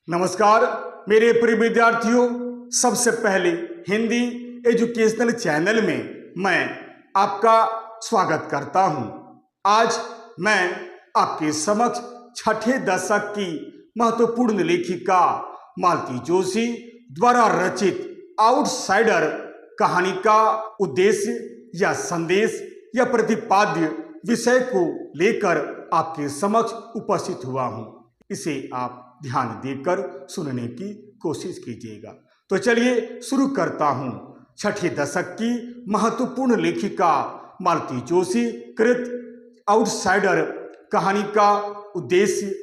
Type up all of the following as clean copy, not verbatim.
नमस्कार मेरे प्रिय विद्यार्थियों, सबसे पहले हिंदी एजुकेशनल चैनल में मैं आपका स्वागत करता हूं। आज मैं आपके समक्ष छठे दशक की महत्वपूर्ण लेखिका मालती जोशी द्वारा रचित आउटसाइडर कहानी का उद्देश्य या संदेश या प्रतिपाद्य विषय को लेकर आपके समक्ष उपस्थित हुआ हूं। इसे आप ध्यान देकर सुनने की कोशिश कीजिएगा। तो चलिए शुरू करता हूं। छठे दशक की महत्वपूर्ण लेखिका मालती जोशी कृत आउटसाइडर कहानी का उद्देश्य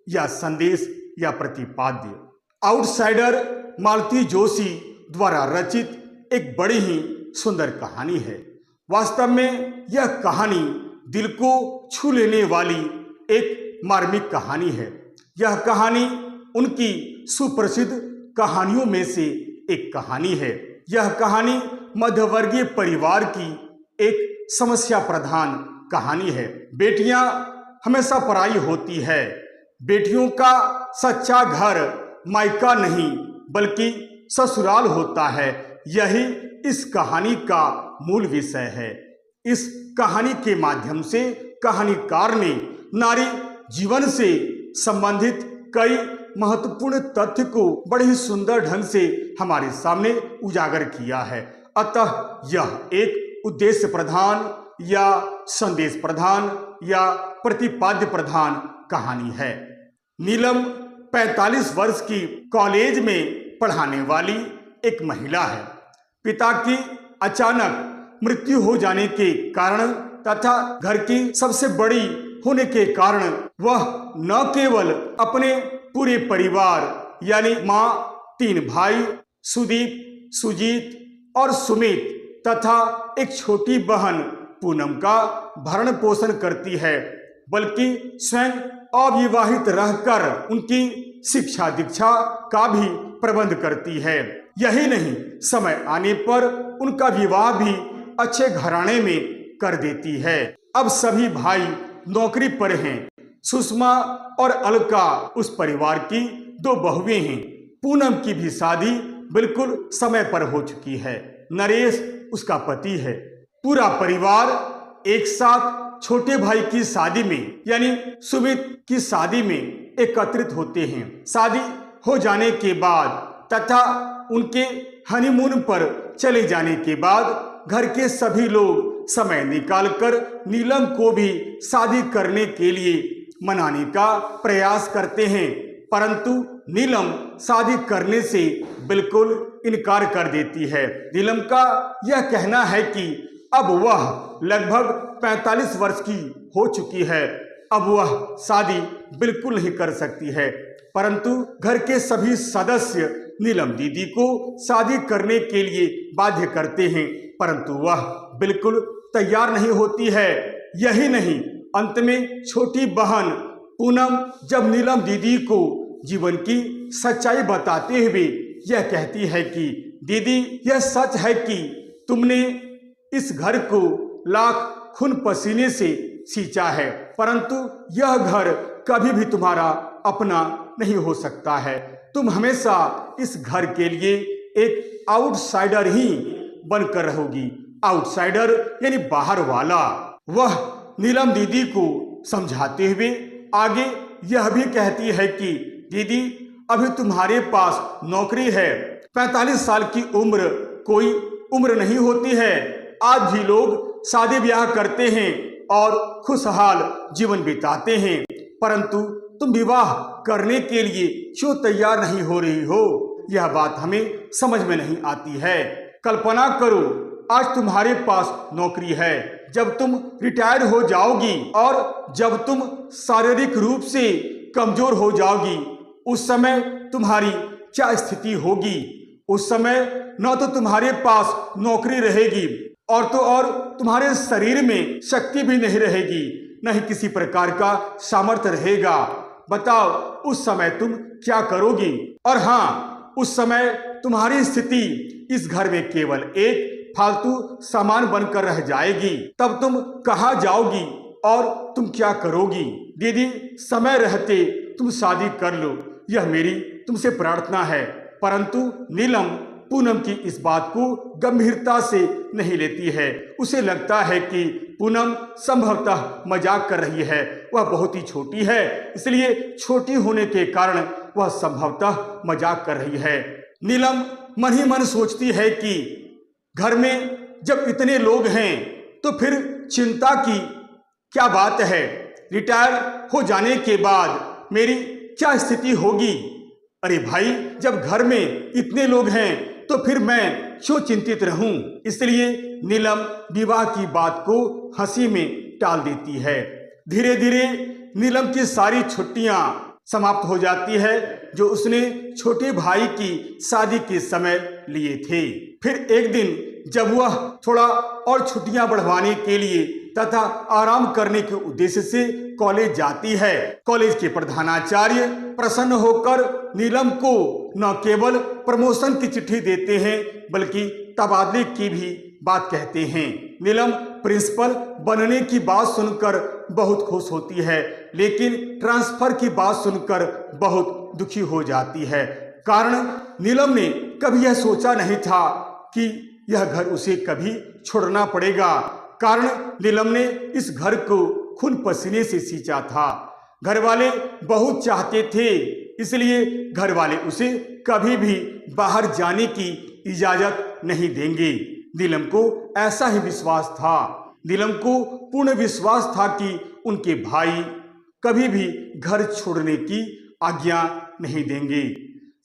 या संदेश या प्रतिपाद्य। आउटसाइडर मालती जोशी द्वारा रचित एक बड़ी ही सुंदर कहानी है। वास्तव में यह कहानी दिल को छू लेने वाली एक मार्मिक कहानी है। यह कहानी उनकी सुप्रसिद्ध कहानियों में से एक कहानी है। यह कहानी मध्यवर्गीय परिवार की एक समस्या प्रधान कहानी है। बेटियां हमेशा पराई होती है। बेटियों का सच्चा घर मायका नहीं बल्कि ससुराल होता है। यही इस कहानी का मूल विषय है। इस कहानी के माध्यम से कहानीकार ने नारी जीवन से संबंधित कई महत्वपूर्ण तथ्य को बड़े ही सुंदर ढंग से हमारे सामने उजागर किया है। अतः यह एक उद्देश्य प्रधान या संदेश प्रधान या प्रतिपाद्य प्रधान कहानी है। नीलम 45 वर्ष की कॉलेज में पढ़ाने वाली एक महिला है। पिता की अचानक मृत्यु हो जाने के कारण तथा घर की सबसे बड़ी होने के कारण वह न केवल अपने पूरे परिवार यानी माँ, 3 भाई सुदीप, सुजीत और सुमित तथा एक छोटी बहन पूनम का भरण पोषण करती है, बल्कि स्वयं अविवाहित रहकर उनकी शिक्षा दीक्षा का भी प्रबंध करती है। यही नहीं, समय आने पर उनका विवाह भी अच्छे घराने में कर देती है। अब सभी भाई नौकरी पर हैं। सुषमा और अलका उस परिवार की 2 बहुएं हैं। पूनम की भी शादी बिल्कुल समय पर हो चुकी है। नरेश उसका पति है। पूरा परिवार एक साथ छोटे भाई की शादी में यानी सुमित की शादी में एकत्रित होते हैं। शादी हो जाने के बाद तथा उनके हनीमून पर चले जाने के बाद घर के सभी लोग समय निकालकर नीलम को भी शादी करने के लिए मनाने का प्रयास करते हैं, परंतु नीलम शादी करने से बिल्कुल इनकार कर देती है। नीलम का यह कहना है कि अब वह लगभग 45 वर्ष की हो चुकी है, अब वह शादी बिल्कुल नहीं कर सकती है। परंतु घर के सभी सदस्य नीलम दीदी को शादी करने के लिए बाध्य करते हैं, परंतु वह बिल्कुल तैयार नहीं होती है। यही नहीं, अंत में छोटी बहन पूनम जब नीलम दीदी को जीवन की सच्चाई बताते हुए यह कहती है कि दीदी, यह सच है कि तुमने इस घर को लाख खून पसीने से सींचा है, परंतु यह घर कभी भी तुम्हारा अपना नहीं हो सकता है। तुम हमेशा इस घर के लिए एक आउटसाइडर ही बनकर रहोगी। आउटसाइडर यानी बाहर वाला। वह नीलम दीदी को समझाते हुए आगे यह भी कहती है कि दीदी, अभी तुम्हारे पास नौकरी है। 45 साल की उम्र कोई उम्र नहीं होती है। आज भी लोग शादी ब्याह करते हैं और खुशहाल जीवन बिताते हैं, परंतु तुम विवाह करने के लिए क्यों तैयार नहीं हो रही हो? यह बात हमें समझ में नहीं आती है। कल्पना करो, आज तुम्हारे पास नौकरी है, जब तुम रिटायर हो जाओगी और जब तुम शारीरिक रूप से कमजोर हो जाओगी, उस समय तुम्हारी क्या स्थिति होगी? उस समय न तो तुम्हारे पास नौकरी रहेगी और तो और तुम्हारे शरीर में शक्ति भी नहीं रहेगी, न ही किसी प्रकार का सामर्थ्य रहेगा। बताओ, उस समय तुम क्या करोगी? और हाँ, उस समय तुम्हारी स्थिति इस घर में केवल एक फालतू सामान बनकर रह जाएगी। तब तुम कहाँ जाओगी और तुम क्या करोगी? दीदी, समय रहते तुम शादी कर लो, यह मेरी तुमसे प्रार्थना है। परंतु नीलम पूनम की इस बात को गंभीरता से नहीं लेती है। उसे लगता है कि पूनम संभवतः मजाक कर रही है। वह बहुत ही छोटी है, इसलिए छोटी होने के कारण वह संभवतः मजाक कर रही है। नीलम मन ही मन सोचती है कि घर में जब इतने लोग हैं तो फिर चिंता की क्या बात है। रिटायर हो जाने के बाद मेरी क्या स्थिति होगी। अरे भाई, जब घर में इतने लोग हैं तो फिर मैं क्यों चिंतित रहूं। इसलिए नीलम विवाह की बात को हंसी में टाल देती है। धीरे धीरे नीलम की सारी छुट्टियां समाप्त हो जाती है जो उसने छोटे भाई की शादी के समय लिए थे। फिर एक दिन जब वह थोड़ा और छुट्टियां बढ़वाने के लिए तथा आराम करने के उद्देश्य से कॉलेज जाती है, कॉलेज के प्रधानाचार्य प्रसन्न होकर नीलम को न केवल प्रमोशन की चिट्ठी देते हैं बल्कि तबादले की भी बात कहते हैं। नीलम प्रिंसिपल बनने की बात सुनकर बहुत खुश होती है, लेकिन ट्रांसफर की बात सुनकर बहुत दुखी हो जाती है। कारण नीलम ने कभी यह सोचा नहीं था कि यह घर उसे कभी छोड़ना पड़ेगा। कारण नीलम ने इस घर को खून पसीने से सींचा था। घर वाले बहुत चाहते थे, इसलिए घर वाले उसे कभी भी बाहर जाने की इजाजत नहीं देंगे। नीलम को ऐसा ही विश्वास था। नीलम को पूर्ण विश्वास था कि उनके भाई कभी भी घर छोड़ने की आज्ञा नहीं देंगे।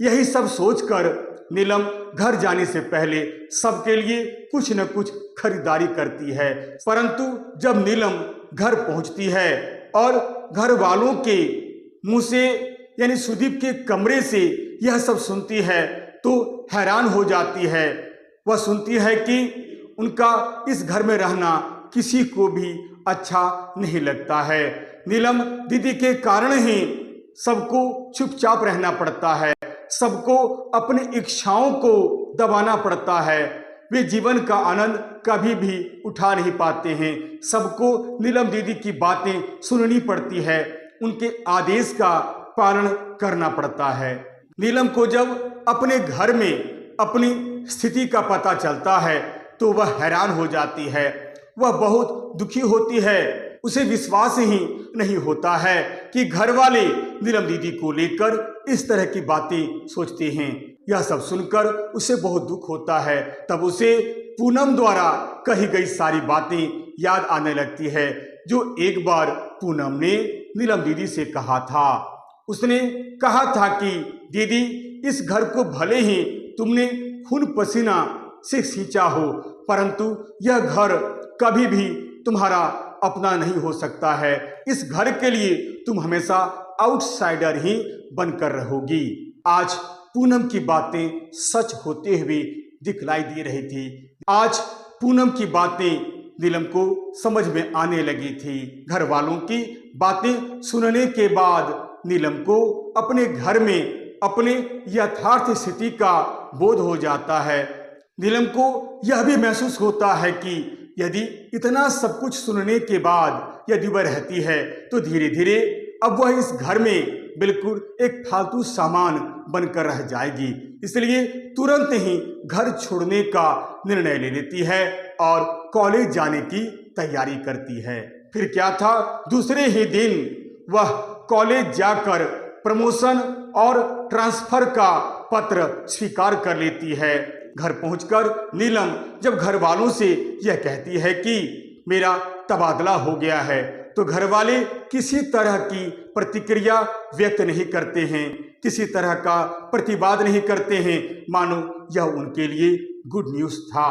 यही सब सोचकर नीलम घर जाने से पहले सबके लिए कुछ न कुछ खरीदारी करती है। परंतु जब नीलम घर पहुंचती है और घर वालों के मुंह से यानी सुदीप के कमरे से यह सब सुनती है तो हैरान हो जाती है। वह सुनती है कि उनका इस घर में रहना किसी को भी अच्छा नहीं लगता है। नीलम दीदी के कारण ही सबको चुपचाप रहना पड़ता है, सबको अपनी इच्छाओं को दबाना पड़ता है। वे जीवन का आनंद कभी भी उठा नहीं पाते हैं। सबको नीलम दीदी की बातें सुननी पड़ती है, उनके आदेश का पालन करना पड़ता है। नीलम को जब अपने घर में अपनी स्थिति का पता चलता है तो वह हैरान हो जाती है। वह बहुत दुखी होती है। उसे विश्वास ही नहीं होता है कि घर वाले नीलम दीदी को लेकर इस तरह की बातें सोचते हैं। यह सब सुनकर उसे बहुत दुख होता है। तब उसे पूनम द्वारा कही गई सारी बातें याद आने लगती है जो एक बार पूनम ने नीलम दीदी से कहा था। उसने कहा था कि दीदी, इस घर को भले ही तुमने खून पसीना से सींचा हो, परंतु यह घर कभी भी तुम्हारा अपना नहीं हो सकता है। इस घर के लिए तुम हमेशा आउटसाइडर ही बनकर रहोगी। आज पूनम की बातें सच होते हुए दिखलाई दे रही थी। आज पूनम की बातें नीलम को समझ में आने लगी थी। घर वालों की बातें सुनने के बाद नीलम को अपने घर में अपने यथार्थ स्थिति का बोध हो जाता है। नीलम को यह भी महसूस होता है कि यदि इतना सब कुछ सुनने के बाद यदि वह रहती है तो धीरे धीरे अब वह इस घर में बिल्कुल एक फालतू सामान बनकर रह जाएगी। इसलिए तुरंत ही घर छोड़ने का निर्णय ले लेती है और कॉलेज जाने की तैयारी करती है। फिर क्या था, दूसरे ही दिन वह कॉलेज जाकर प्रमोशन और ट्रांसफर का पत्र स्वीकार कर लेती है। घर पहुंचकर नीलम जब घर वालों से यह कहती है कि मेरा तबादला हो गया है तो घर वाले किसी तरह की प्रतिक्रिया व्यक्त नहीं करते हैं, किसी तरह का प्रतिवाद नहीं करते हैं, मानो यह उनके लिए गुड न्यूज़ था।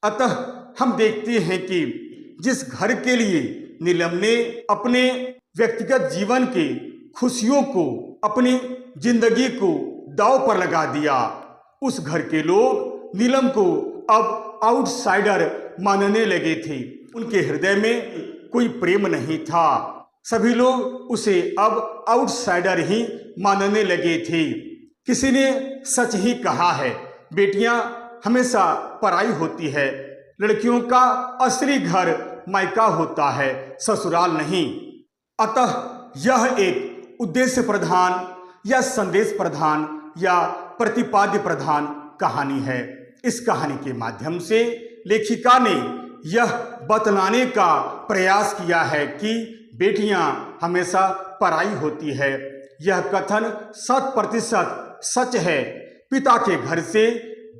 अतः हम देखते हैं कि जिस घर के लिए नीलम ने अपने व्यक्तिगत जीवन की खुशियों को, अपनी जिंदगी को दांव पर लगा दिया, उस घर के लोग नीलम को अब आउटसाइडर मानने लगे थे। उनके हृदय में कोई प्रेम नहीं था। सभी लोग उसे अब आउटसाइडर ही मानने लगे थे। किसी ने सच ही कहा है, बेटियां हमेशा पराई होती है, लड़कियों का असली घर मायका होता है, ससुराल नहीं। अतः यह एक उद्देश्य प्रधान या संदेश प्रधान या प्रतिपाद्य प्रधान कहानी है। इस कहानी के माध्यम से लेखिका ने यह बतलाने का प्रयास किया है कि बेटियां हमेशा पराई होती है। यह कथन 100% सच है। पिता के घर से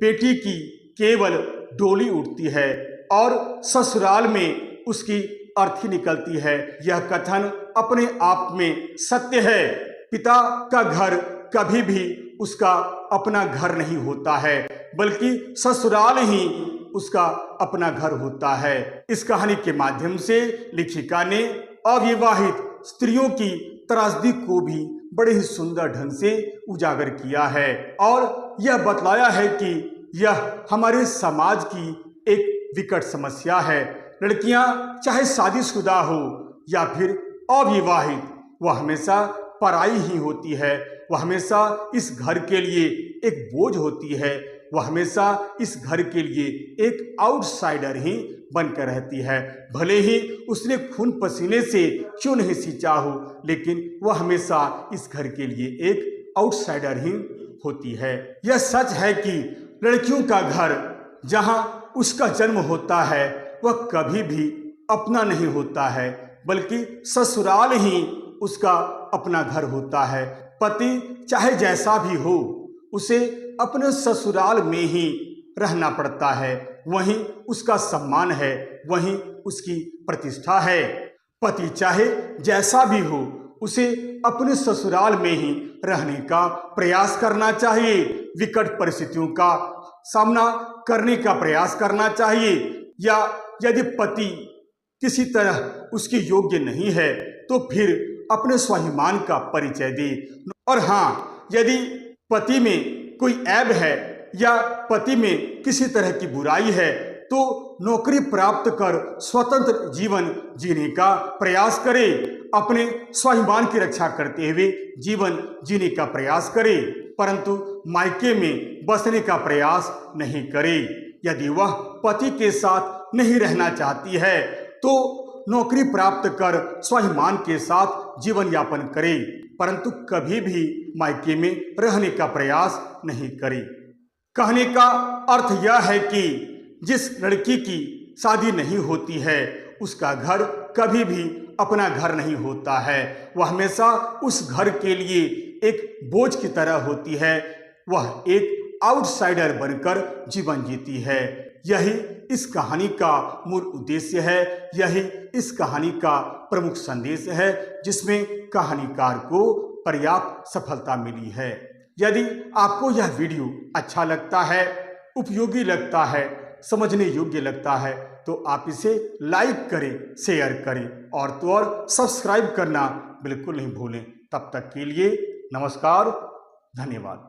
बेटी की केवल डोली उठती है और ससुराल में उसकी अर्थी निकलती है। यह कथन अपने आप में सत्य है। पिता का घर कभी भी उसका अपना घर नहीं होता है, बल्कि ससुराल ही उसका अपना घर होता है। इस कहानी के माध्यम से लेखिका ने अविवाहित स्त्रियों की त्रासदी को भी बड़े ही सुंदर ढंग से उजागर किया है और यह बतलाया है कि यह हमारे समाज की एक विकट समस्या है। लड़कियां चाहे शादीशुदा हो या फिर अविवाहित, वह हमेशा पराई ही होती है। वह हमेशा इस घर के लिए एक बोझ होती है। वह हमेशा इस घर के लिए एक आउटसाइडर ही बनकर रहती है। भले ही उसने खून पसीने से क्यों नहीं सींचा हो, लेकिन वह हमेशा इस घर के लिए एक आउटसाइडर ही होती है। यह सच है कि लड़कियों का घर जहां उसका जन्म होता है वह कभी भी अपना नहीं होता है, बल्कि ससुराल ही उसका अपना घर होता है। पति चाहे जैसा भी हो, उसे अपने ससुराल में ही रहना पड़ता है। वहीं उसका सम्मान है, वहीं उसकी प्रतिष्ठा है। पति चाहे जैसा भी हो, उसे अपने ससुराल में ही रहने का प्रयास करना चाहिए। विकट परिस्थितियों का सामना करने का प्रयास करना चाहिए। या यदि पति किसी तरह उसके योग्य नहीं है तो फिर अपने स्वाभिमान का परिचय दे। और हाँ, यदि पति में कोई ऐब है या पति में किसी तरह की बुराई है तो नौकरी प्राप्त कर स्वतंत्र जीवन जीने का प्रयास करे। अपने स्वाभिमान की रक्षा करते हुए जीवन जीने का प्रयास करे, परंतु मायके में बसने का प्रयास नहीं करे। यदि वह पति के साथ नहीं रहना चाहती है तो नौकरी प्राप्त कर स्वाभिमान के साथ जीवन यापन करे, परंतु कभी भी मायके में रहने का प्रयास नहीं करे। कहने का अर्थ यह है कि जिस लड़की की शादी नहीं होती है उसका घर कभी भी अपना घर नहीं होता है। वह हमेशा उस घर के लिए एक बोझ की तरह होती है। वह एक आउटसाइडर बनकर जीवन जीती है। यही इस कहानी का मूल उद्देश्य है। यही इस कहानी का प्रमुख संदेश है, जिसमें कहानीकार को पर्याप्त सफलता मिली है। यदि आपको यह वीडियो अच्छा लगता है, उपयोगी लगता है, समझने योग्य लगता है तो आप इसे लाइक करें, शेयर करें और तो और सब्सक्राइब करना बिल्कुल नहीं भूलें। तब तक के लिए नमस्कार, धन्यवाद।